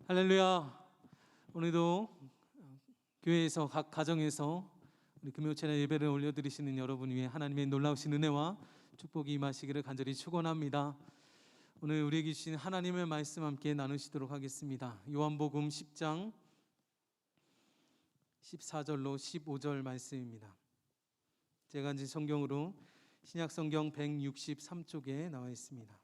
할렐루야. 오늘도 교회에서 각 가정에서 우리 금요 찬양 예배를 올려드리시는 여러분 위해 하나님의 놀라우신 은혜와 축복이 임하시기를 간절히 축원합니다. 오늘 우리에게 주신 하나님의 말씀 함께 나누시도록 하겠습니다. 요한복음 10장 14절로 15절 말씀입니다. 제가 앉은 성경으로 신약성경 163쪽에 나와 있습니다.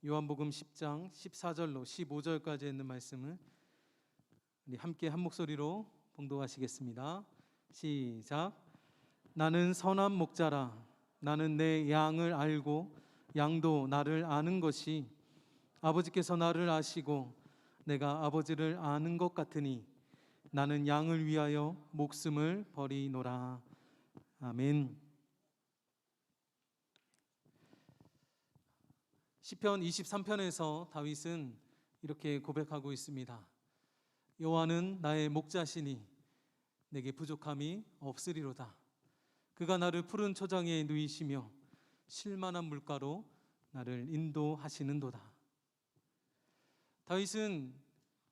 요한복음 10장 14절로 15절까지 있는 말씀을 우리 함께 한 목소리로 봉독하시겠습니다. 시작. 나는 선한 목자라. 나는 내 양을 알고 양도 나를 아는 것이 아버지께서 나를 아시고 내가 아버지를 아는 것 같으니 나는 양을 위하여 목숨을 버리노라. 아멘. 시편 23편에서 다윗은 이렇게 고백하고 있습니다. 여호와는 나의 목자시니 내게 부족함이 없으리로다. 그가 나를 푸른 초장에 누이시며 쉴만한 물가로 나를 인도하시는도다. 다윗은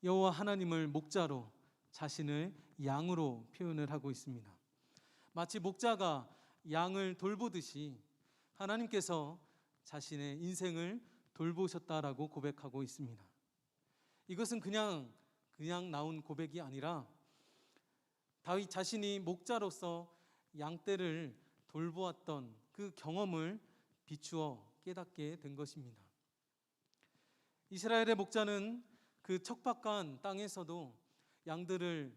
여호와 하나님을 목자로, 자신을 양으로 표현을 하고 있습니다. 마치 목자가 양을 돌보듯이 하나님께서 자신의 인생을 돌보셨다라고 고백하고 있습니다. 이것은 그냥 나온 고백이 아니라 다윗 자신이 목자로서 양떼를 돌보았던 그 경험을 비추어 깨닫게 된 것입니다. 이스라엘의 목자는 그 척박한 땅에서도 양들을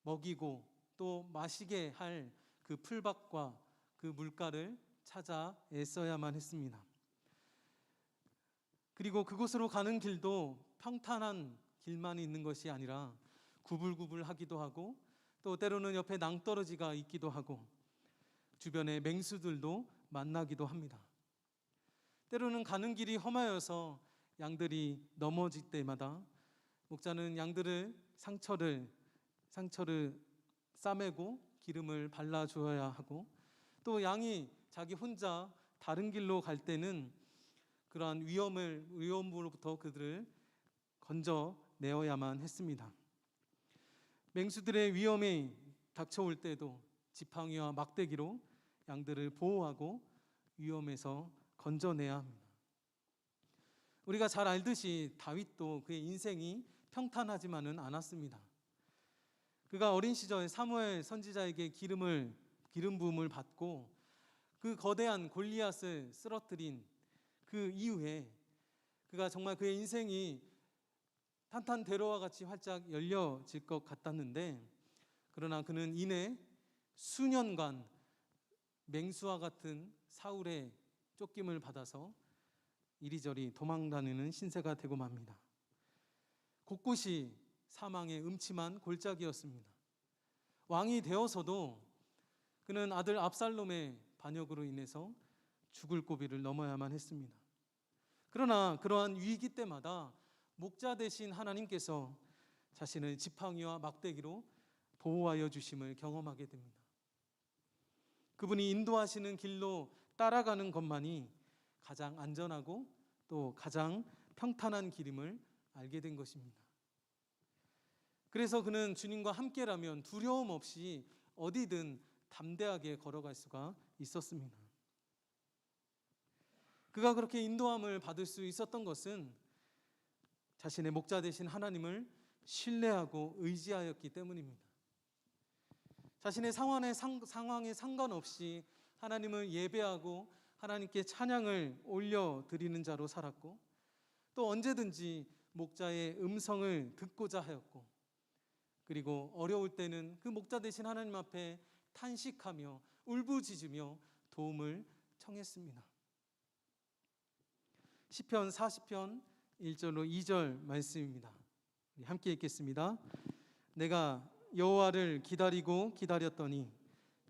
먹이고 또 마시게 할 그 풀밭과 그 물가를 찾아 애써야만 했습니다. 그리고 그곳으로 가는 길도 평탄한 길만 있는 것이 아니라 구불구불하기도 하고 또 때로는 옆에 낭떠러지가 있기도 하고 주변에 맹수들도 만나기도 합니다. 때로는 가는 길이 험하여서 양들이 넘어질 때마다 목자는 양들을 상처를 싸매고 기름을 발라주어야 하고 또 양이 자기 혼자 다른 길로 갈 때는 그러한 위험으로부터 그들을 건져내어야만 했습니다. 맹수들의 위험이 닥쳐올 때도 지팡이와 막대기로 양들을 보호하고 위험에서 건져내야 합니다. 우리가 잘 알듯이 다윗도 그의 인생이 평탄하지만은 않았습니다. 그가 어린 시절 사무엘 선지자에게 기름 부음을 받고 그 거대한 골리앗을 쓰러뜨린 그 이후에 그가 정말 그의 인생이 탄탄대로와 같이 활짝 열려질 것 같았는데, 그러나 그는 이내 수년간 맹수와 같은 사울의 쫓김을 받아서 이리저리 도망다니는 신세가 되고 맙니다. 곳곳이 사망의 음침한 골짜기였습니다. 왕이 되어서도 그는 아들 압살롬의 반역으로 인해서 죽을 고비를 넘어야만 했습니다. 그러나 그러한 위기 때마다 목자 되신 하나님께서 자신을 지팡이와 막대기로 보호하여 주심을 경험하게 됩니다. 그분이 인도하시는 길로 따라가는 것만이 가장 안전하고 또 가장 평탄한 길임을 알게 된 것입니다. 그래서 그는 주님과 함께라면 두려움 없이 어디든 담대하게 걸어갈 수가 있었습니다. 그가 그렇게 인도함을 받을 수 있었던 것은 자신의 목자 되신 하나님을 신뢰하고 의지하였기 때문입니다. 자신의 상황에 상관없이 하나님을 예배하고 하나님께 찬양을 올려드리는 자로 살았고 또 언제든지 목자의 음성을 듣고자 하였고 그리고 어려울 때는 그 목자 되신 하나님 앞에 탄식하며 울부짖으며 도움을 청했습니다. 시편 40편 1절로 2절 말씀입니다. 함께 읽겠습니다. 내가 여호와를 기다리고 기다렸더니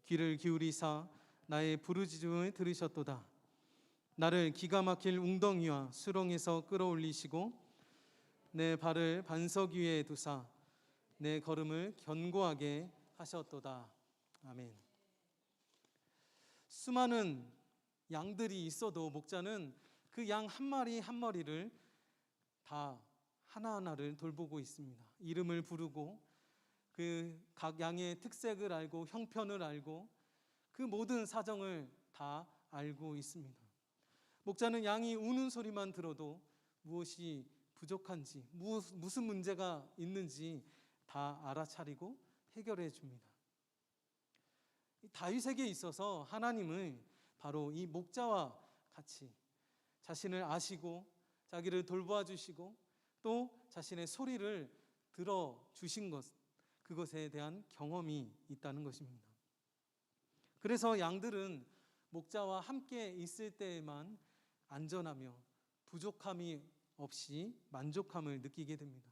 귀를 기울이사 나의 부르짖음을 들으셨도다. 나를 기가 막힐 웅덩이와 수렁에서 끌어올리시고 내 발을 반석 위에 두사 내 걸음을 견고하게 하셨도다. 아멘. 수많은 양들이 있어도 목자는 그 양 한 마리 한 마리를 다 하나하나를 돌보고 있습니다. 이름을 부르고 그 각 양의 특색을 알고 형편을 알고 그 모든 사정을 다 알고 있습니다. 목자는 양이 우는 소리만 들어도 무엇이 부족한지 무슨 문제가 있는지 다 알아차리고 해결해 줍니다. 다윗에게 있어서 하나님은 바로 이 목자와 같이 자신을 아시고 자기를 돌보아 주시고 또 자신의 소리를 들어주신 것, 그것에 대한 경험이 있다는 것입니다. 그래서 양들은 목자와 함께 있을 때에만 안전하며 부족함이 없이 만족함을 느끼게 됩니다.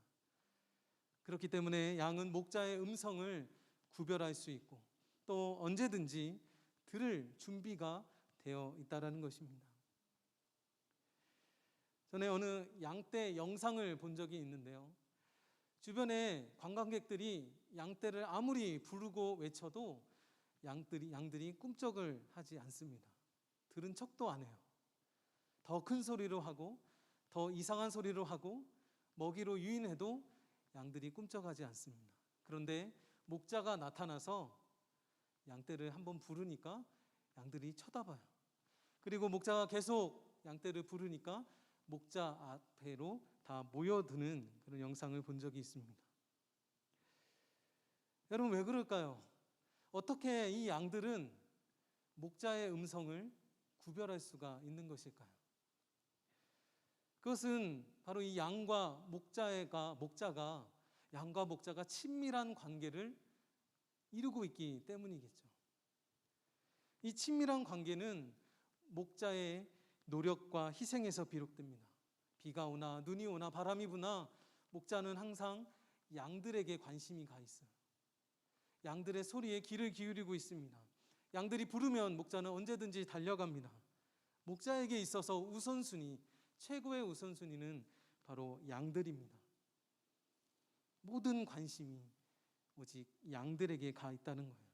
그렇기 때문에 양은 목자의 음성을 구별할 수 있고 또 언제든지 들을 준비가 되어 있다는 것입니다. 전에 어느 양떼 영상을 본 적이 있는데요. 주변에 관광객들이 양떼를 아무리 부르고 외쳐도 양들이 꿈쩍을 하지 않습니다. 들은 척도 안 해요. 더 큰 소리로 하고 더 이상한 소리로 하고 먹이로 유인해도 양들이 꿈쩍하지 않습니다. 그런데 목자가 나타나서 양떼를 한번 부르니까 양들이 쳐다봐요. 그리고 목자가 계속 양떼를 부르니까 목자 앞에로 다 모여드는 그런 영상을 본 적이 있습니다. 여러분, 왜 그럴까요? 어떻게 이 양들은 목자의 음성을 구별할 수가 있는 것일까요? 그것은 바로 이 양과 목자가 친밀한 관계를 이루고 있기 때문이겠죠. 이 친밀한 관계는 목자의 노력과 희생에서 비롯됩니다. 비가 오나 눈이 오나 바람이 부나 목자는 항상 양들에게 관심이 가 있어요. 양들의 소리에 귀를 기울이고 있습니다. 양들이 부르면 목자는 언제든지 달려갑니다. 목자에게 있어서 최고의 우선순위는 바로 양들입니다. 모든 관심이 오직 양들에게 가 있다는 거예요.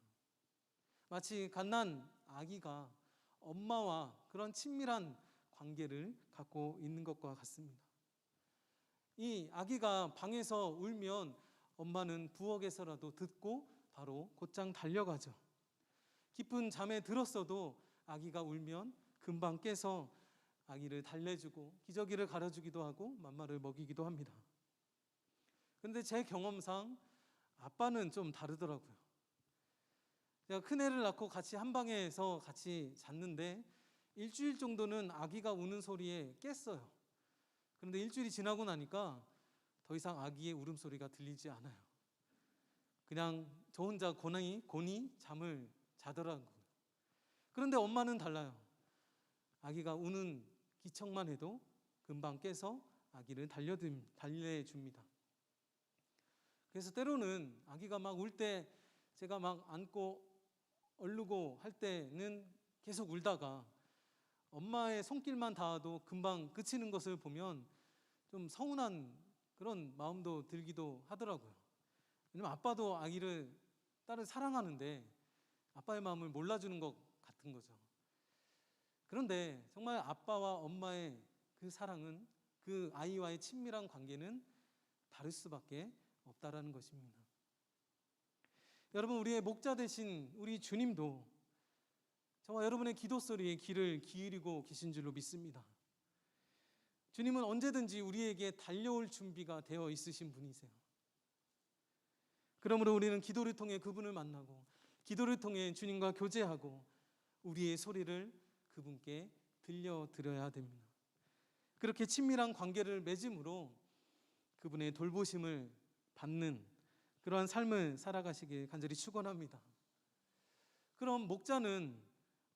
마치 갓난 아기가 엄마와 그런 친밀한 관계를 갖고 있는 것과 같습니다. 이 아기가 방에서 울면 엄마는 부엌에서라도 듣고 바로 곧장 달려가죠. 깊은 잠에 들었어도 아기가 울면 금방 깨서 아기를 달래주고 기저귀를 갈아주기도 하고 맘마를 먹이기도 합니다. 그런데 제 경험상 아빠는 좀 다르더라고요. 제가 큰애를 낳고 같이 한 방에서 같이 잤는데 일주일 정도는 아기가 우는 소리에 깼어요. 그런데 일주일이 지나고 나니까 더 이상 아기의 울음소리가 들리지 않아요. 그냥 저 혼자 곤히 잠을 자더라고요. 그런데 엄마는 달라요. 아기가 우는 기척만 해도 금방 깨서 아기를 달래줍니다. 그래서 때로는 아기가 막 울 때 제가 막 안고 얼르고 할 때는 계속 울다가 엄마의 손길만 닿아도 금방 그치는 것을 보면 좀 서운한 그런 마음도 들기도 하더라고요. 왜냐면 아빠도 딸을 사랑하는데 아빠의 마음을 몰라주는 것 같은 거죠. 그런데 정말 아빠와 엄마의 그 사랑은, 그 아이와의 친밀한 관계는 다를 수밖에 없다라는 것입니다. 여러분, 우리의 목자 되신 우리 주님도 저와 여러분의 기도 소리에 귀를 기울이고 계신 줄로 믿습니다. 주님은 언제든지 우리에게 달려올 준비가 되어 있으신 분이세요. 그러므로 우리는 기도를 통해 그분을 만나고 기도를 통해 주님과 교제하고 우리의 소리를 그분께 들려드려야 됩니다. 그렇게 친밀한 관계를 맺음으로 그분의 돌보심을 받는 그러한 삶을 살아가시길 간절히 축원합니다. 그럼 목자는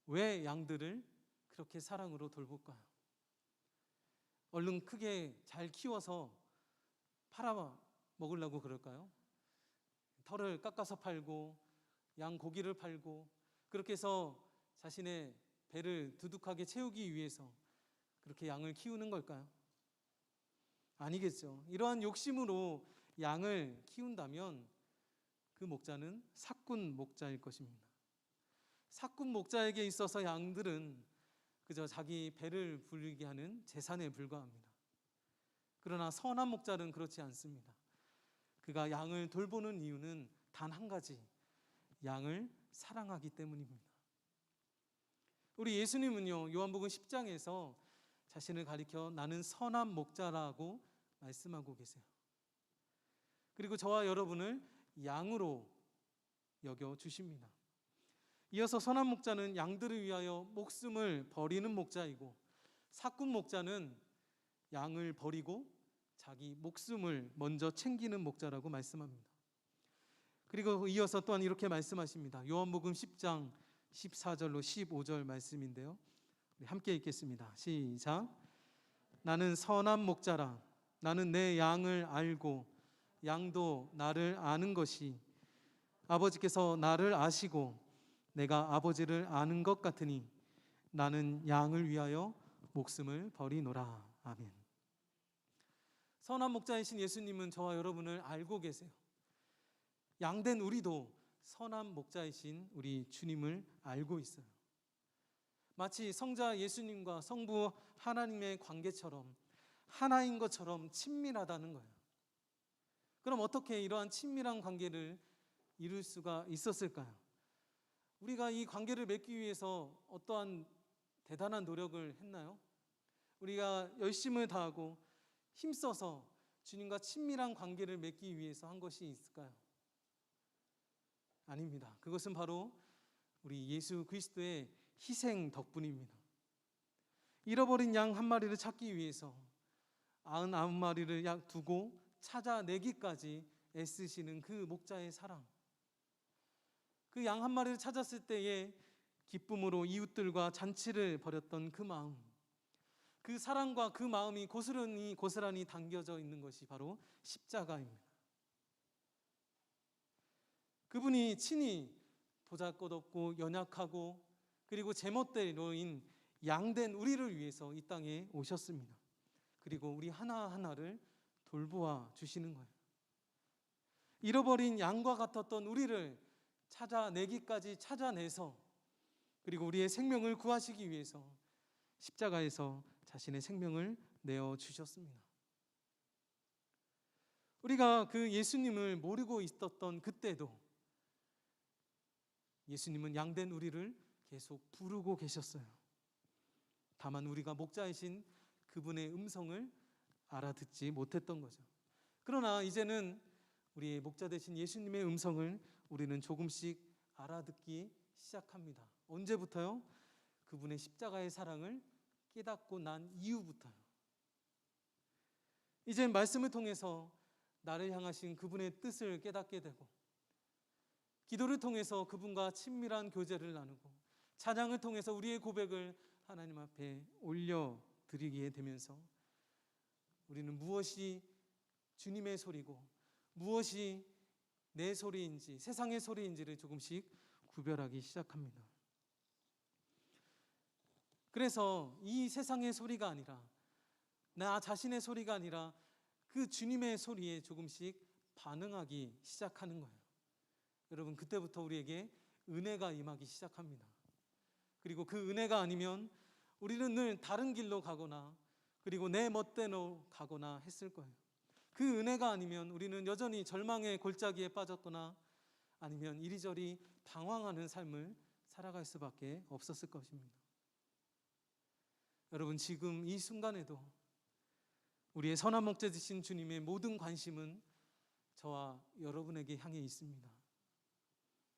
왜 양들을 그렇게 사랑으로 돌볼까요? 얼른 크게 잘 키워서 팔아 먹으려고 그럴까요? 털을 깎아서 팔고 양 고기를 팔고 그렇게 해서 자신의 배를 두둑하게 채우기 위해서 그렇게 양을 키우는 걸까요? 아니겠죠. 이러한 욕심으로 양을 키운다면 그 목자는 사꾼 목자일 것입니다. 사꾼 목자에게 있어서 양들은 그저 자기 배를 불리게 하는 재산에 불과합니다. 그러나 선한 목자는 그렇지 않습니다. 그가 양을 돌보는 이유는 단 한 가지, 양을 사랑하기 때문입니다. 우리 예수님은요, 요한복음 10장에서 자신을 가리켜 나는 선한 목자라고 말씀하고 계세요. 그리고 저와 여러분을 양으로 여겨 주십니다. 이어서 선한 목자는 양들을 위하여 목숨을 버리는 목자이고, 사꾼 목자는 양을 버리고 자기 목숨을 먼저 챙기는 목자라고 말씀합니다. 그리고 이어서 또한 이렇게 말씀하십니다. 요한복음 10장 14절로 15절 말씀인데요, 우리 함께 읽겠습니다. 시작. 나는 선한 목자라. 나는 내 양을 알고 양도 나를 아는 것이 아버지께서 나를 아시고 내가 아버지를 아는 것 같으니 나는 양을 위하여 목숨을 버리노라. 아멘. 선한 목자이신 예수님은 저와 여러분을 알고 계세요. 양된 우리도 선한 목자이신 우리 주님을 알고 있어요. 마치 성자 예수님과 성부 하나님의 관계처럼 하나인 것처럼 친밀하다는 거예요. 그럼 어떻게 이러한 친밀한 관계를 이룰 수가 있었을까요? 우리가 이 관계를 맺기 위해서 어떠한 대단한 노력을 했나요? 우리가 열심을 다하고 힘써서 주님과 친밀한 관계를 맺기 위해서 한 것이 있을까요? 아닙니다. 그것은 바로 우리 예수 그리스도의 희생 덕분입니다. 잃어버린 양 한 마리를 찾기 위해서 99마리를 약 두고 찾아내기까지 애쓰시는 그 목자의 사랑, 그 양 한 마리를 찾았을 때에 기쁨으로 이웃들과 잔치를 벌였던 그 마음, 그 사랑과 그 마음이 고스란히 담겨져 있는 것이 바로 십자가입니다. 그분이 친히 보잘것없고 연약하고 그리고 제멋대로인 양된 우리를 위해서 이 땅에 오셨습니다. 그리고 우리 하나하나를 돌보아 주시는 거예요. 잃어버린 양과 같았던 우리를 찾아내기까지 찾아내서 그리고 우리의 생명을 구하시기 위해서 십자가에서 자신의 생명을 내어 주셨습니다. 우리가 그 예수님을 모르고 있었던 그때도 예수님은 양된 우리를 계속 부르고 계셨어요. 다만 우리가 목자이신 그분의 음성을 알아듣지 못했던 거죠. 그러나 이제는 우리의 목자 되신 예수님의 음성을 우리는 조금씩 알아듣기 시작합니다. 언제부터요? 그분의 십자가의 사랑을 깨닫고 난 이후부터요. 이제 말씀을 통해서 나를 향하신 그분의 뜻을 깨닫게 되고, 기도를 통해서 그분과 친밀한 교제를 나누고, 찬양을 통해서 우리의 고백을 하나님 앞에 올려드리게 되면서 우리는 무엇이 주님의 소리고 무엇이 내 소리인지 세상의 소리인지를 조금씩 구별하기 시작합니다. 그래서 이 세상의 소리가 아니라, 나 자신의 소리가 아니라 그 주님의 소리에 조금씩 반응하기 시작하는 거예요. 여러분, 그때부터 우리에게 은혜가 임하기 시작합니다. 그리고 그 은혜가 아니면 우리는 늘 다른 길로 가거나 그리고 내 멋대로 가거나 했을 거예요. 그 은혜가 아니면 우리는 여전히 절망의 골짜기에 빠졌거나 아니면 이리저리 방황하는 삶을 살아갈 수밖에 없었을 것입니다. 여러분, 지금 이 순간에도 우리의 선한 목자 되신 주님의 모든 관심은 저와 여러분에게 향해 있습니다.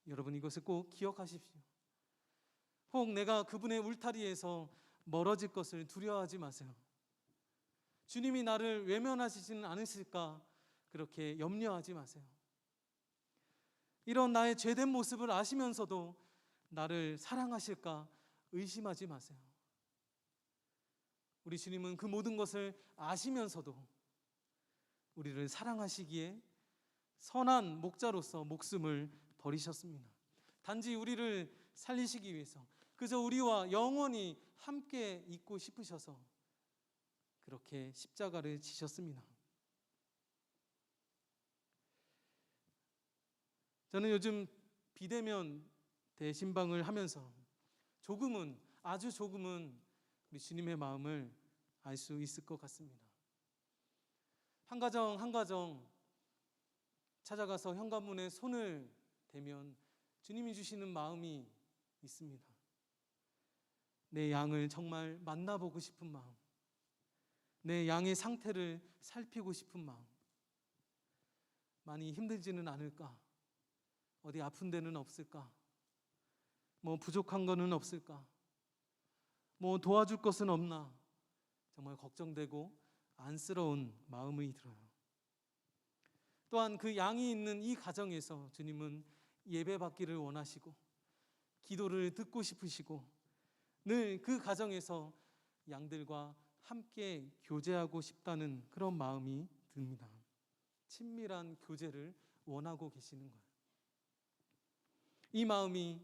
여러분, 이것을 꼭 기억하십시오. 혹 내가 그분의 울타리에서 멀어질 것을 두려워하지 마세요. 주님이 나를 외면하시지는 않으실까 그렇게 염려하지 마세요. 이런 나의 죄된 모습을 아시면서도 나를 사랑하실까 의심하지 마세요. 우리 주님은 그 모든 것을 아시면서도 우리를 사랑하시기에 선한 목자로서 목숨을 버리셨습니다. 단지 우리를 살리시기 위해서, 그저 우리와 영원히 함께 있고 싶으셔서 그렇게 십자가를 지셨습니다. 저는 요즘 비대면 대신방을 하면서 조금은, 아주 조금은 우리 주님의 마음을 알 수 있을 것 같습니다. 한 가정 한 가정 찾아가서 현관문에 손을 대면 주님이 주시는 마음이 있습니다. 내 양을 정말 만나보고 싶은 마음, 내 양의 상태를 살피고 싶은 마음. 많이 힘들지는 않을까? 어디 아픈 데는 없을까? 뭐 부족한 거는 없을까? 뭐 도와줄 것은 없나? 정말 걱정되고 안쓰러운 마음이 들어요. 또한 그 양이 있는 이 가정에서 주님은 예배받기를 원하시고 기도를 듣고 싶으시고 늘 그 가정에서 양들과 함께 교제하고 싶다는 그런 마음이 듭니다. 친밀한 교제를 원하고 계시는 거예요. 이 마음이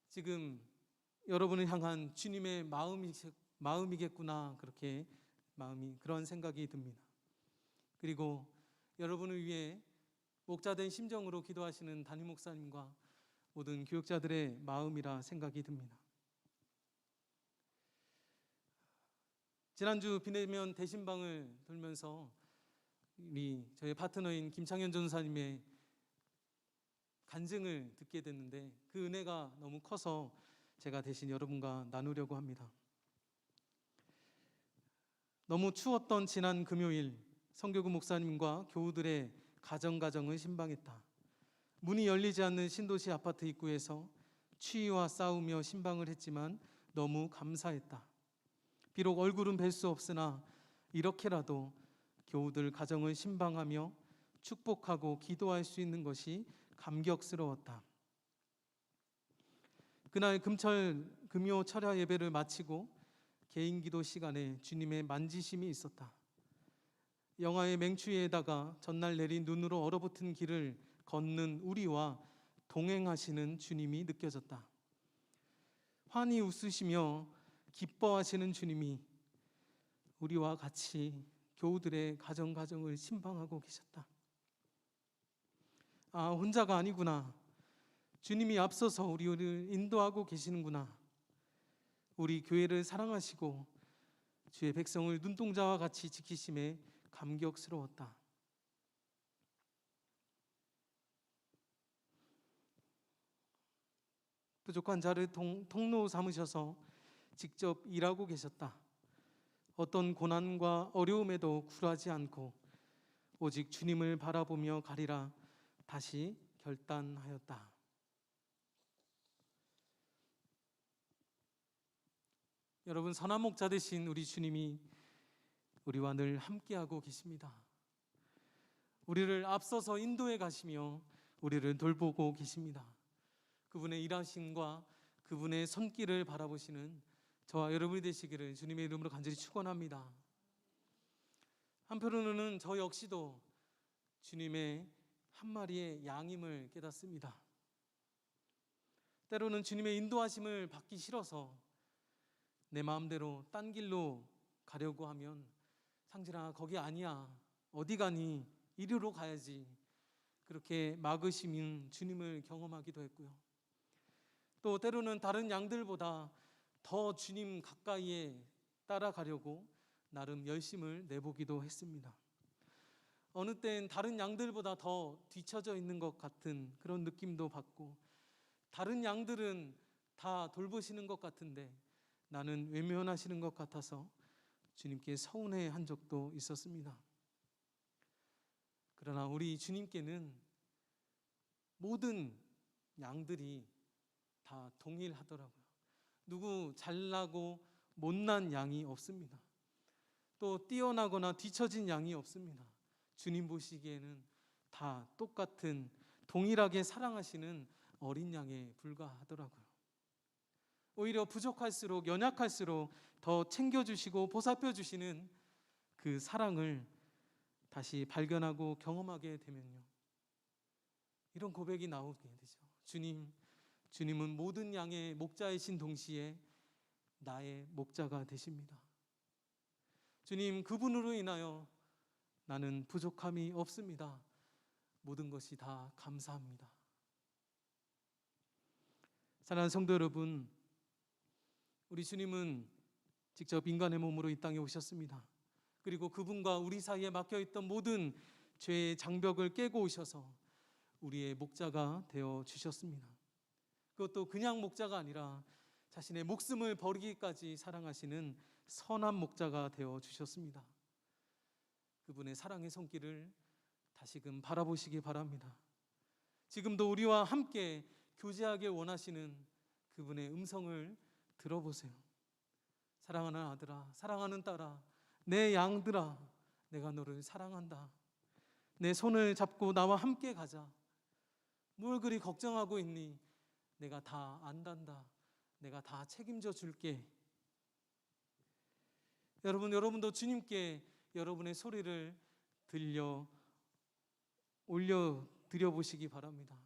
지금 여러분을 향한 주님의 마음이겠구나, 그렇게 그런 생각이 듭니다. 그리고 여러분을 위해 목자된 심정으로 기도하시는 담임 목사님과 모든 교육자들의 마음이라 생각이 듭니다. 지난주 비대면 대신방을 돌면서 저희 파트너인 김창현 전사님의 간증을 듣게 됐는데 그 은혜가 너무 커서 제가 대신 여러분과 나누려고 합니다. 너무 추웠던 지난 금요일, 성교구 목사님과 교우들의 가정을 신방했다. 문이 열리지 않는 신도시 아파트 입구에서 추위와 싸우며 신방을 했지만 너무 감사했다. 비록 얼굴은 뵐 수 없으나 이렇게라도 교우들 가정을 신방하며 축복하고 기도할 수 있는 것이 감격스러웠다. 그날 금요 철야 예배를 마치고 개인 기도 시간에 주님의 만지심이 있었다. 영하의 맹추위에다가 전날 내린 눈으로 얼어붙은 길을 걷는 우리와 동행하시는 주님이 느껴졌다. 환히 웃으시며 기뻐하시는 주님이 우리와 같이 교우들의 가정을 신방하고 계셨다. 아, 혼자가 아니구나. 주님이 앞서서 우리를 인도하고 계시는구나. 우리 교회를 사랑하시고 주의 백성을 눈동자와 같이 지키심에 감격스러웠다. 부족한 자를 통로 삼으셔서 직접 일하고 계셨다. 어떤 고난과 어려움에도 굴하지 않고 오직 주님을 바라보며 가리라 다시 결단하였다. 여러분, 선한 목자 되신 우리 주님이 우리와 늘 함께하고 계십니다. 우리를 앞서서 인도해 가시며 우리를 돌보고 계십니다. 그분의 일하심과 그분의 손길을 바라보시는 저와 여러분이 되시기를 주님의 이름으로 간절히 축원합니다. 한편으로는 저 역시도 주님의 한 마리의 양임을 깨닫습니다. 때로는 주님의 인도하심을 받기 싫어서 내 마음대로 딴 길로 가려고 하면 상진아, 거기 아니야, 어디 가니, 이리로 가야지, 그렇게 막으시는 주님을 경험하기도 했고요. 또 때로는 다른 양들보다 더 주님 가까이에 따라가려고 나름 열심을 내보기도 했습니다. 어느 때는 다른 양들보다 더 뒤처져 있는 것 같은 그런 느낌도 받고, 다른 양들은 다 돌보시는 것 같은데 나는 외면하시는 것 같아서 주님께 서운해한 적도 있었습니다. 그러나 우리 주님께는 모든 양들이 다 동일하더라고요. 누구 잘나고 못난 양이 없습니다. 또 뛰어나거나 뒤처진 양이 없습니다. 주님 보시기에는 다 똑같은 동일하게 사랑하시는 어린 양에 불과하더라고요. 오히려 부족할수록, 연약할수록 더 챙겨주시고 보살펴주시는 그 사랑을 다시 발견하고 경험하게 되면요, 이런 고백이 나오게 되죠. 주님은 모든 양의 목자이신 동시에 나의 목자가 되십니다. 주님, 그분으로 인하여 나는 부족함이 없습니다. 모든 것이 다 감사합니다. 사랑하는 성도 여러분, 우리 주님은 직접 인간의 몸으로 이 땅에 오셨습니다. 그리고 그분과 우리 사이에 막혀있던 모든 죄의 장벽을 깨고 오셔서 우리의 목자가 되어 주셨습니다. 그것도 그냥 목자가 아니라 자신의 목숨을 버리기까지 사랑하시는 선한 목자가 되어 주셨습니다. 그분의 사랑의 손길을 다시금 바라보시기 바랍니다. 지금도 우리와 함께 교제하길 원하시는 그분의 음성을 들어보세요. 사랑하는 아들아, 사랑하는 딸아, 내 양들아, 내가 너를 사랑한다. 내 손을 잡고 나와 함께 가자. 뭘 그리 걱정하고 있니? 내가 다 안단다. 내가 다 책임져 줄게. 여러분도 주님께 여러분의 소리를 올려 드려보시기 바랍니다.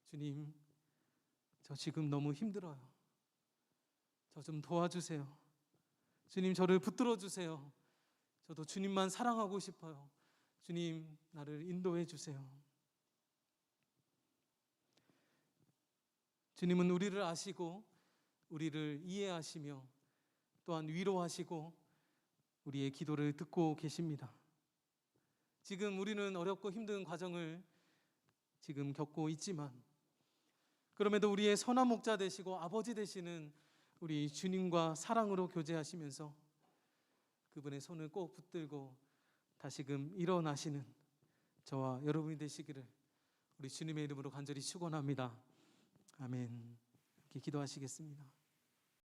주님, 저 지금 너무 힘들어요. 저 좀 도와주세요. 주님, 저를 붙들어 주세요. 저도 주님만 사랑하고 싶어요. 주님, 나를 인도해 주세요. 주님은 우리를 아시고 우리를 이해하시며 또한 위로하시고 우리의 기도를 듣고 계십니다. 지금 우리는 어렵고 힘든 과정을 지금 겪고 있지만 그럼에도 우리의 선한 목자 되시고 아버지 되시는 우리 주님과 사랑으로 교제하시면서 그분의 손을 꼭 붙들고 다시금 일어나시는 저와 여러분이 되시기를 우리 주님의 이름으로 간절히 축원합니다. 아멘. 이렇게 기도하시겠습니다.